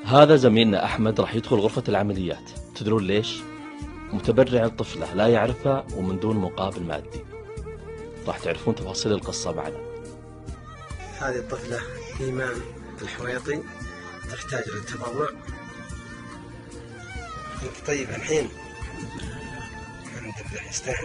هذا زميلنا أحمد راح يدخل غرفة العمليات. تدرون ليش؟ متبرع الطفلة لا يعرفها ومن دون مقابل مادي. راح تعرفون تفاصيل القصة معنا. هذه الطفلة إيمان الحويطي تحتاج للتبرع. انت طيب الحين؟ الحمد لله يستاهل.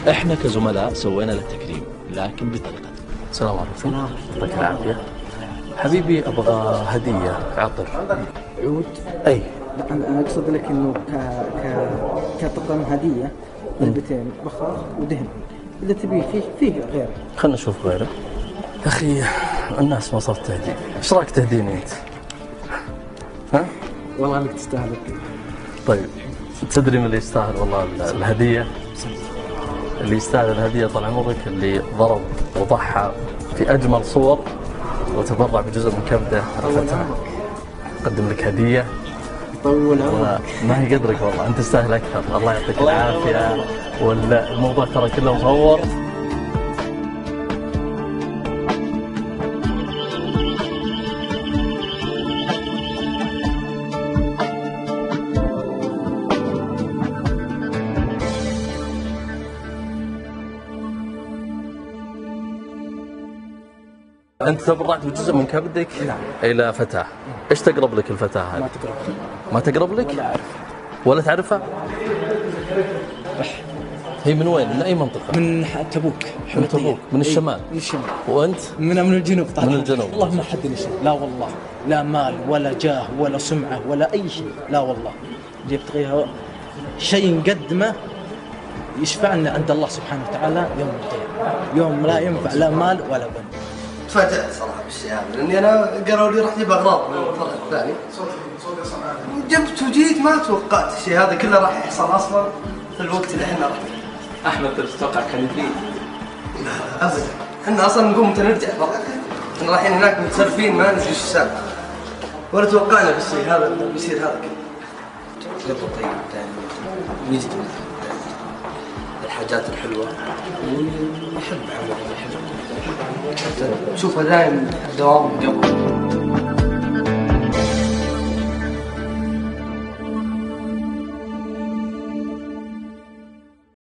احنا كزملاء سوينا له تكريم لكن بطريقتنا. السلام عليكم. يعطيك العافية حبيبي، أبغى هدية عطر. عود؟ أي أنا أقصد لك إنه كطقم هدية علبتين بخار ودهن. إذا تبي فيه غيره. خلنا نشوف غيره. يا أخي الناس ما صارت تهدي، إيش رأيك تهديني أنت؟ ها؟ والله أنك تستاهل. طيب تدري من اللي يستاهل والله الهدية؟ اللي يستاهل الهدية طال عمرك اللي ضرب وضحى في أجمل صور وتبرع بجزء من كبده الفتاة. أقدم لك هدية. طول عمرك. ما هي قدرك والله، أنت تستاهل أكثر. الله يعطيك العافية. والموضوع ترى كله مصور. أنت تبرعت بجزء من كبدك إلى فتاة. إيش تقرب لك الفتاة هذه؟ ما تقرب لك؟ ولا أعرف. ولا تعرفها؟ هي من وين؟ من أي منطقة؟ من تبوك. من تبوك، من الشمال. من الشمال. وأنت؟ من الجنوب طبعا. من الجنوب. والله ما حد نشر. لا والله، لا مال ولا جاه ولا سمعة ولا أي شيء. لا والله، جبت غير شيء نقدمه يشفعنا عند الله سبحانه وتعالى يوم القيامة، يوم لا ينفع لا مال ولا بن. تفاجأت صراحة بالشيء هذا، لأني أنا قالوا لي راح تجيب أغراض من الفرع الثاني. جبت وجيت ما توقعت الشيء هذا كله راح يحصل أصلاً في الوقت اللي إحنا رحنا. أحمد تتوقع كان فيه؟ لا أبداً، إحنا أصلاً نقوم نرجع برا. إحنا رايحين هناك متسرفين ما ندري إيش السالفة. ولا توقعنا بالشيء هذا إنه بيصير هذا كله. قبل طيب دائما يجد الحاجات الحلوة ويحب عمله، يحب شوفها دائما دوام قبل.